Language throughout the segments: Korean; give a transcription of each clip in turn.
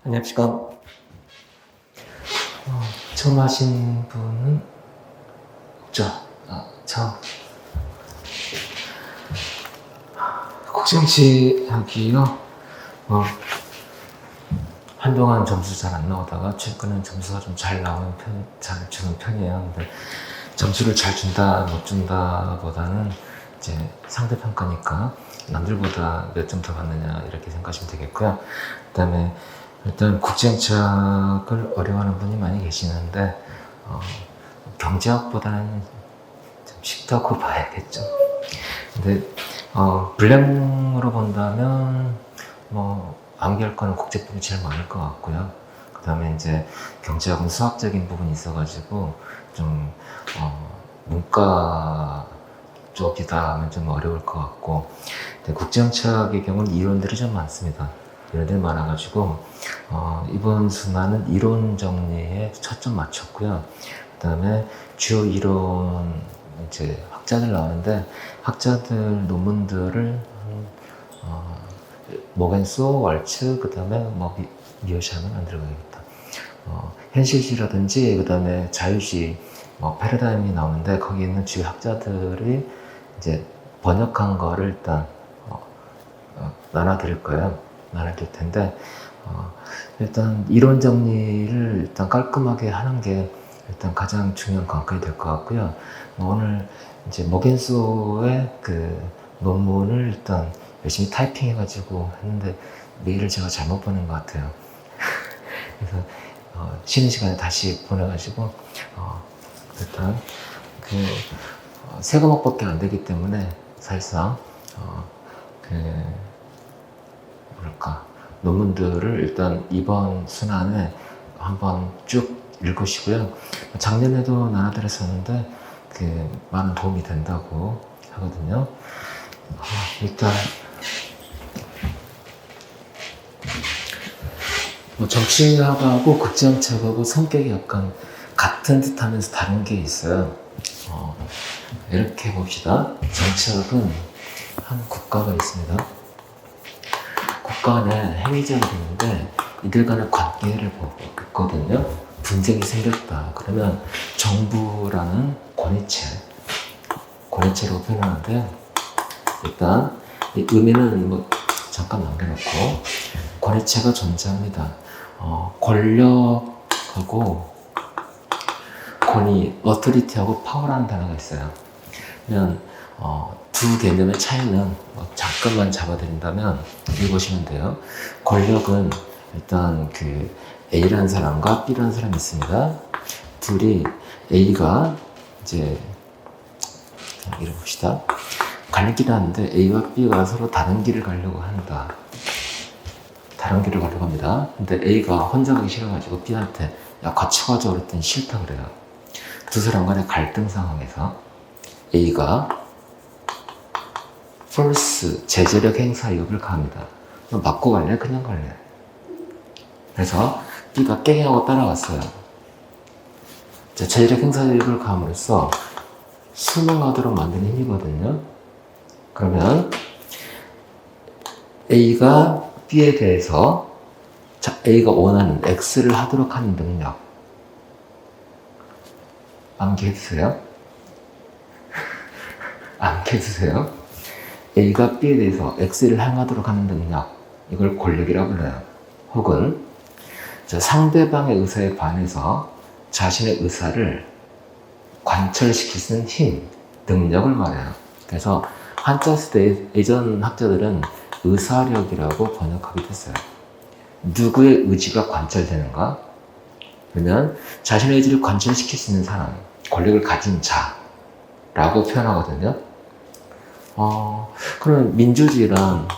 안녕하십니까. 처음 하신 분은 없죠? 국정치 하기요. 한동안 점수 잘 안 나오다가 최근엔 점수가 좀 잘 나오는 잘 주는 편이에요. 근데 점수를 잘 준다, 못 준다 보다는 이제 상대평가니까 남들보다 몇 점 더 받느냐 이렇게 생각하시면 되겠고요. 그 다음에 일단 국제정책을 어려워하는 분이 많이 계시는데 경제학보다는 좀 쉽다고 봐야겠죠. 근데 블랙으로 본다면 암기할 거는 국제법이 제일 많을 것 같고요. 그 다음에 이제 경제학은 수학적인 부분이 있어가지고 좀 문과 쪽이다 하면 좀 어려울 것 같고, 국제정책의 경우는 이론들이 좀 많습니다. 이론들이 많아가지고 이번 순환은 이론 정리에 초점 맞췄고요. 그 다음에 주요 이론 이제 학자들 나오는데 학자들 논문들을 모겐소, 왈츠, 그 다음에 미어샤는 안 들어가야겠다. 현실주의라든지 그 다음에 자유주의, 패러다임이 나오는데 거기 있는 주요 학자들이 이제 번역한 거를 일단 나눠드릴 거예요. 나눠드릴 텐데 일단 이론 정리를 일단 깔끔하게 하는 게 일단 가장 중요한 관건이 될 것 같고요. 오늘 이제 모겐소의 그 논문을 일단 열심히 타이핑해가지고 했는데 메일을 제가 잘못 보낸 것 같아요. 그래서 쉬는 시간에 다시 보내가지고 일단 세 과목밖에 안 되기 때문에 사실상 논문들을 일단 이번 순환에 한번 쭉 읽으시고요. 작년에도 나눠드렸었는데 많은 도움이 된다고 하거든요. 일단 정치학하고 국제정책하고 성격이 약간 같은 듯 하면서 다른 게 있어요. 이렇게 봅시다. 정치학은 한 국가가 있습니다. 국가 안에 행위자가 있는데 이들 간의 관계를 보거든요. 분쟁이 생겼다. 그러면 정부라는 권위체로 표현하는데, 일단 이 의미는 잠깐 남겨놓고 권위체가 존재합니다. 권력하고 권위, 어토리티하고 파워라는 단어가 있어요. 그러면 두 개념의 차이는 잠깐만 잡아드린다면 이렇게 보시면 돼요. 권력은 일단 A라는 사람과 B라는 사람이 있습니다. 둘이 A가 이제 이렇게 봅시다. 갈 길을 하는데 A와 B가 서로 다른 길을 가려고 한다. 다른 길을 가려고 합니다. 근데 A가 혼자 가기 싫어가지고 B한테 야 같이 가자 그랬더니 싫다 그래요. 두 사람 간의 갈등 상황에서 A가 force, 제재력 행사 의욕을 가합니다. 너 맞고 갈래? 그냥 갈래? 그래서 B가 깽하고 따라갔어요. 제재력 행사 의욕을 가함으로써 순응하도록 만드는 힘이거든요. 그러면 A가 B에 대해서 A가 원하는 X를 하도록 하는 능력 암기해주세요. 암기해주세요. A가 B에 대해서 X를 행하도록 하는 능력, 이걸 권력이라고 불러요. 혹은 상대방의 의사에 반해서 자신의 의사를 관철시킬 수 있는 힘, 능력을 말해요. 그래서 한자 시대 예전 학자들은 의사력이라고 번역하기도 했어요. 누구의 의지가 관철되는가? 그러면 자신의 의지를 관철시킬 수 있는 사람, 권력을 가진 자라고 표현하거든요. 그럼 민주주의란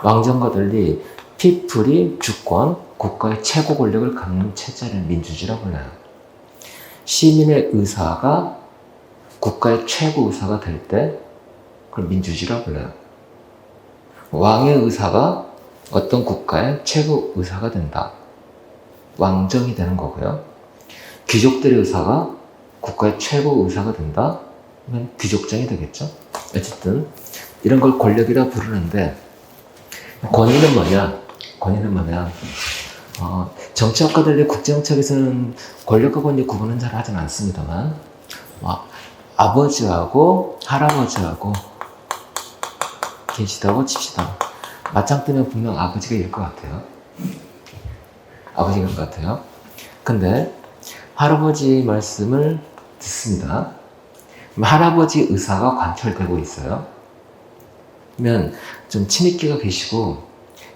왕정과 달리 피플이 주권, 국가의 최고 권력을 갖는 체제를 민주주의라고 불러요. 시민의 의사가 국가의 최고 의사가 될 때 그걸 민주주의라고 불러요. 왕의 의사가 어떤 국가의 최고 의사가 된다. 왕정이 되는 거고요. 귀족들의 의사가 국가의 최고 의사가 된다. 그러면 귀족정이 되겠죠. 어쨌든 이런 걸 권력이라 부르는데, 권위는 뭐냐? 권위는 뭐냐? 정치학과 달리 국제정책에서는 권력과 권위 구분은 잘 하진 않습니다만, 아버지하고 할아버지하고 계시다고 칩시다. 맞짱 뜨면 분명 아버지가 일 것 같아요. 아버지가 일 것 같아요. 근데 할아버지 말씀을 듣습니다. 할아버지 의사가 관철되고 있어요. 그러면 좀 친익기가 계시고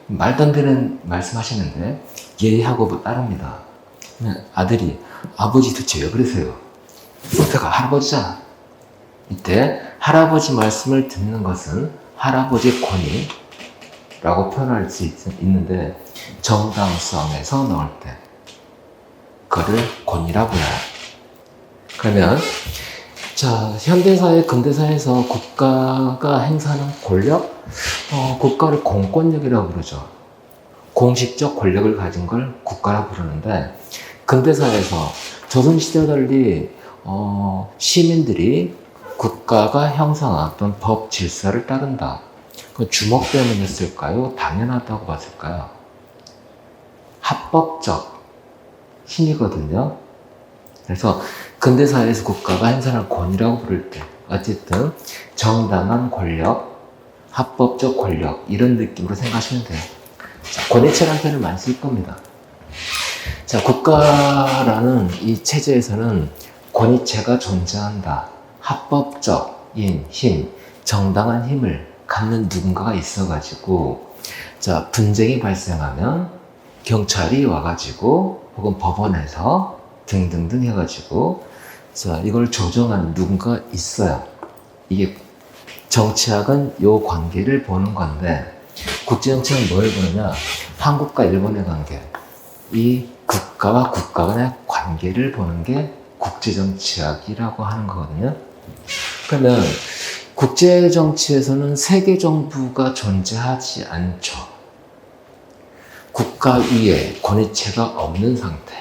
말도 안 되는 말씀하시는데 예의하고 따릅니다. 아들이 아버지 도대체 왜 그러세요? 내가 할아버지잖아. 이때 할아버지 말씀을 듣는 것은 할아버지의 권위라고 표현할 수 있는데 정당성에서 나올 때 그거를 권위라고 해요. 그러면 자, 현대사회, 근대사회에서 국가가 행사하는 권력? 국가를 공권력이라고 부르죠. 공식적 권력을 가진 걸 국가라고 부르는데, 근대사회에서 조선시대와 달리, 시민들이 국가가 형성한 어떤 법 질서를 따른다. 그 주목 때문이었을까요? 당연하다고 봤을까요? 합법적 힘이거든요. 그래서 근대사회에서 국가가 행사하는 권위라고 부를 때 어쨌든 정당한 권력, 합법적 권력 이런 느낌으로 생각하시면 돼요. 자, 권위체라는 표현을 많이 쓸 겁니다. 자, 국가라는 이 체제에서는 권위체가 존재한다. 합법적인 힘, 정당한 힘을 갖는 누군가가 있어가지고 자, 분쟁이 발생하면 경찰이 와가지고 혹은 법원에서 등등등 해가지고 자, 이걸 조정하는 누군가가 있어요. 이게 정치학은 요 관계를 보는 건데 국제정치는 뭘 보느냐? 한국과 일본의 관계, 이 국가와 국가 간의 관계를 보는 게 국제정치학이라고 하는 거거든요. 그러면 국제정치에서는 세계 정부가 존재하지 않죠. 국가 위에 권위체가 없는 상태.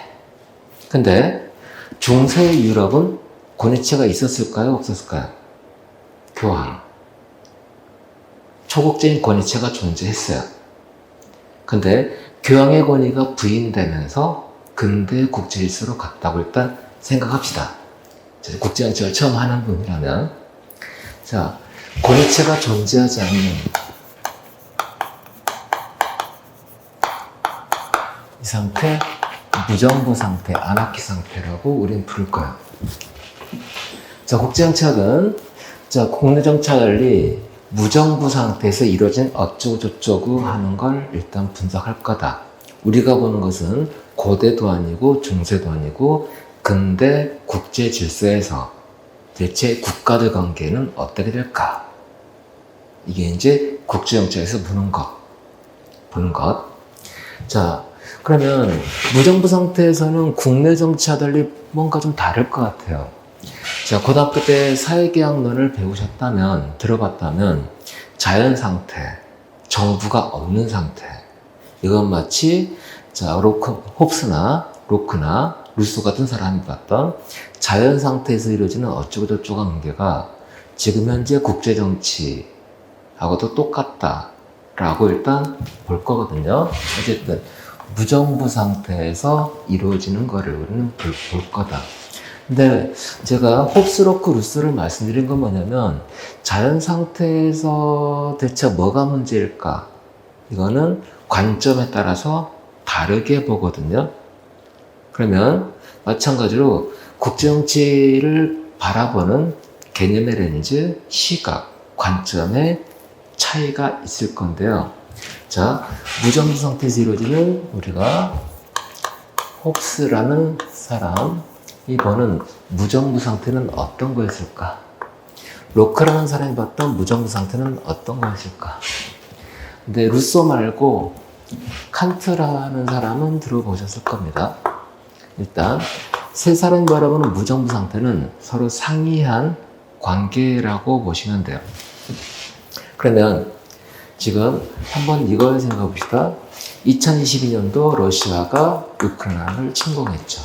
근데 중세 유럽은 권위체가 있었을까요? 없었을까요? 교황. 초국적인 권위체가 존재했어요. 근데 교황의 권위가 부인되면서 근대 국제질서로 갔다고 일단 생각합시다. 국제정치를 처음 하는 분이라면 자, 권위체가 존재하지 않는 이 상태 무정부 상태, 아나키 상태라고 우리는 부를 거예요. 자, 국제정치학은 자, 국내 정치와 달리 무정부 상태에서 이루어진 어쩌고저쩌고 하는 걸 일단 분석할 거다. 우리가 보는 것은 고대도 아니고 중세도 아니고 근대 국제 질서에서 대체 국가들 관계는 어떻게 될까? 이게 이제 국제정치에서 보는 것. 자, 그러면 무정부 상태에서는 국내 정치와 달리 뭔가 좀 다를 것 같아요. 자, 고등학교 때 사회계약론을 들어봤다면 자연 상태, 정부가 없는 상태. 이건 마치 자, 홉스나 로크나 루소 같은 사람이 봤던 자연 상태에서 이루어지는 어쩌고저쩌고 관계가 지금 현재 국제정치하고도 똑같다라고 일단 볼 거거든요. 어쨌든 무정부 상태에서 이루어지는 거를 우리는 볼 거다. 근데 제가 홉스로크 루스를 말씀드린 건 뭐냐면 자연 상태에서 대체 뭐가 문제일까? 이거는 관점에 따라서 다르게 보거든요. 그러면 마찬가지로 국제정치를 바라보는 개념의 레인지, 시각, 관점의 차이가 있을 건데요. 자, 무정부 상태에서 이루어지는 우리가 홉스라는 사람이 보는 무정부 상태는 어떤 거였을까? 로크라는 사람이 봤던 무정부 상태는 어떤 거였을까? 근데 루소 말고 칸트라는 사람은 들어보셨을 겁니다. 일단 세 사람이 바라보는 무정부 상태는 서로 상이한 관계라고 보시면 돼요. 그러면 지금 한번 이걸 생각해 봅시다. 2022년도 러시아가 우크라이나를 침공했죠.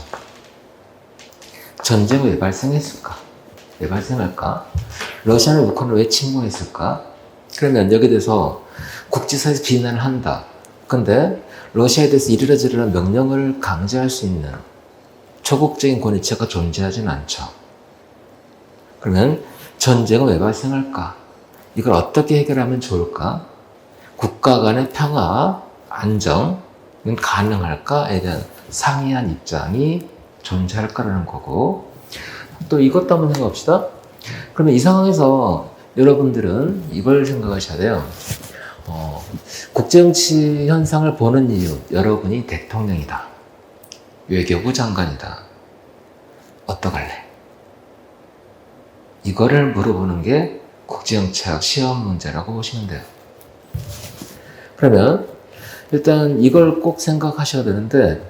전쟁은 왜 발생했을까? 왜 발생할까? 러시아는 우크라이나를 왜 침공했을까? 그러면 여기에 대해서 국제사회에서 비난을 한다. 근데 러시아에 대해서 이르러저르러 명령을 강제할 수 있는 초국적인 권위체가 존재하지는 않죠. 그러면 전쟁은 왜 발생할까? 이걸 어떻게 해결하면 좋을까? 국가 간의 평화, 안정은 가능할까에 대한 상이한 입장이 존재할까라는 거고, 또 이것도 한번 생각합시다. 그러면 이 상황에서 여러분들은 이걸 생각하셔야 돼요. 국제정치 현상을 보는 이유, 여러분이 대통령이다, 외교부 장관이다, 어떡할래? 이거를 물어보는 게 국제정치학 시험 문제라고 보시면 돼요. 그러면 일단 이걸 꼭 생각하셔야 되는데,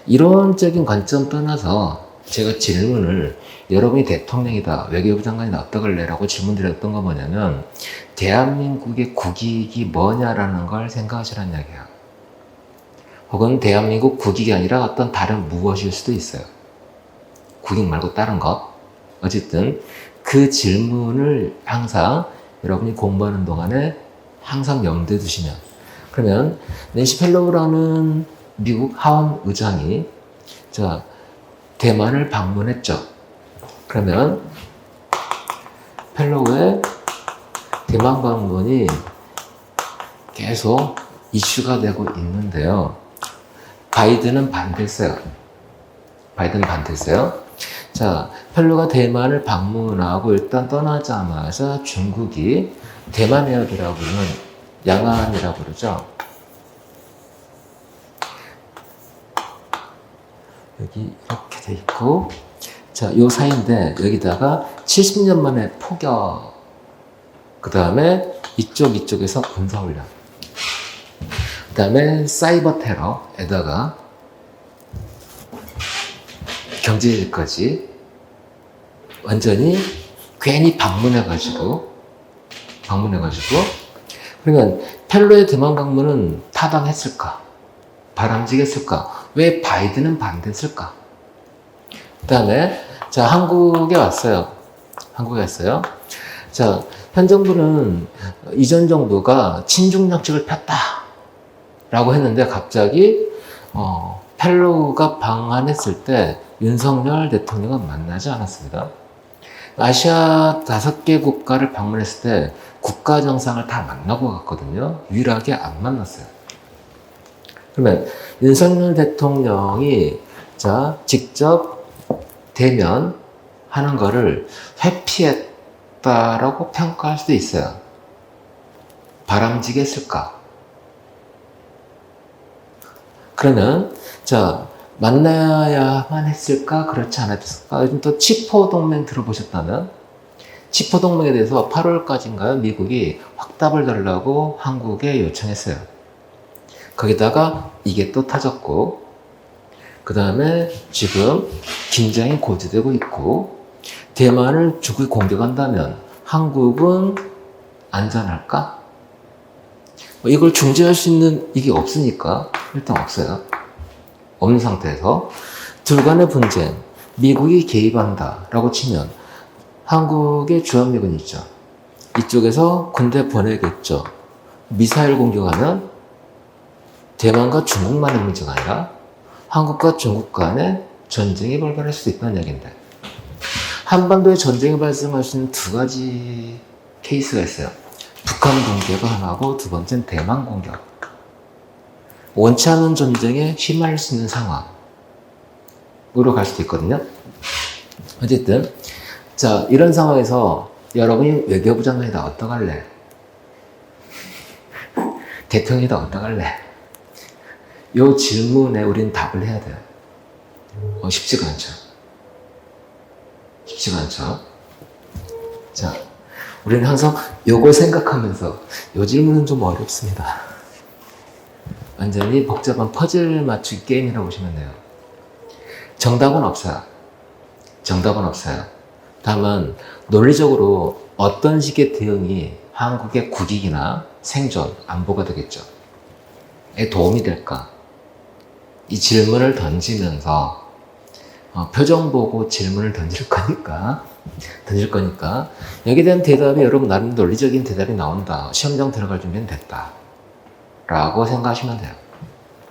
이론적인 관점 떠나서 제가 질문을 여러분이 대통령이다, 외교부 장관이다, 어떡할래? 라고 질문드렸던 건 뭐냐면, 대한민국의 국익이 뭐냐라는 걸 생각하시라는 이야기야. 혹은 대한민국 국익이 아니라 어떤 다른 무엇일 수도 있어요. 국익 말고 다른 것. 어쨌든 그 질문을 항상 여러분이 공부하는 동안에 항상 염두에 두시면, 그러면 낸시 펠로우라는 미국 하원 의장이 대만을 방문했죠. 그러면 펠로우의 대만 방문이 계속 이슈가 되고 있는데요. 바이든은 반대했어요. 펠로우가 대만을 방문하고 일단 떠나자마자 중국이 대만 해역이라고 부르는 양안이라고 그러죠. 여기 이렇게 돼 있고, 요 사이인데 여기다가 70년 만에 포격, 그 다음에 이쪽에서 군사훈련, 그 다음에 사이버 테러에다가 경제까지 완전히 괜히 방문해가지고, 그러면 펠로의 대만 방문은 타당했을까? 바람직했을까? 왜 바이든은 반대했을까? 그 다음에 한국에 왔어요. 현 정부는 이전 정부가 친중 정책을 폈다라고 했는데, 갑자기 펠로우가 방한했을 때 윤석열 대통령은 만나지 않았습니다. 아시아 5개 국가를 방문했을 때 국가 정상을 다 만나고 갔거든요. 유일하게 안 만났어요. 그러면 윤석열 대통령이 직접 대면하는 거를 회피했다라고 평가할 수도 있어요. 바람직했을까? 그러면 만나야만 했을까? 그렇지 않았을까? 요즘 또 치포 동맹 들어보셨다면, 치포 동맹에 대해서 8월까지인가요? 미국이 확답을 달라고 한국에 요청했어요. 거기다가 이게 또 터졌고, 그 다음에 지금 긴장이 고조되고 있고, 대만을 중국이 공격한다면 한국은 안전할까? 이걸 중재할 수 있는 이게 없으니까 일단 없어요. 없는 상태에서 둘 간의 분쟁, 미국이 개입한다 라고 치면 한국의 주한미군이 있죠. 이쪽에서 군대 보내겠죠. 미사일 공격하면 대만과 중국만의 문제가 아니라 한국과 중국 간의 전쟁이 발발할 수도 있다는 이야기인데, 한반도에 전쟁이 발생할 수 있는 2가지 케이스가 있어요. 북한 공격은 하나고, 두 번째는 대만 공격. 원치 않은 전쟁에 휘말릴 수 있는 상황으로 갈 수도 있거든요. 어쨌든 이런 상황에서 여러분이 외교부 장관이다, 어떡할래? 대통령이다, 어떡할래? 이 질문에 우리는 답을 해야 돼요. 쉽지가 않죠. 우리는 항상 요거 생각하면서, 요 질문은 좀 어렵습니다. 완전히 복잡한 퍼즐 맞추기 게임이라고 보시면 돼요. 정답은 없어요. 다만 논리적으로 어떤 식의 대응이 한국의 국익이나 생존, 안보가 되겠죠. 에 도움이 될까? 이 질문을 던지면서 표정 보고 질문을 던질 거니까 여기에 대한 대답이 여러분 나름 논리적인 대답이 나온다, 시험장 들어갈 준비는 됐다 라고 생각하시면 돼요.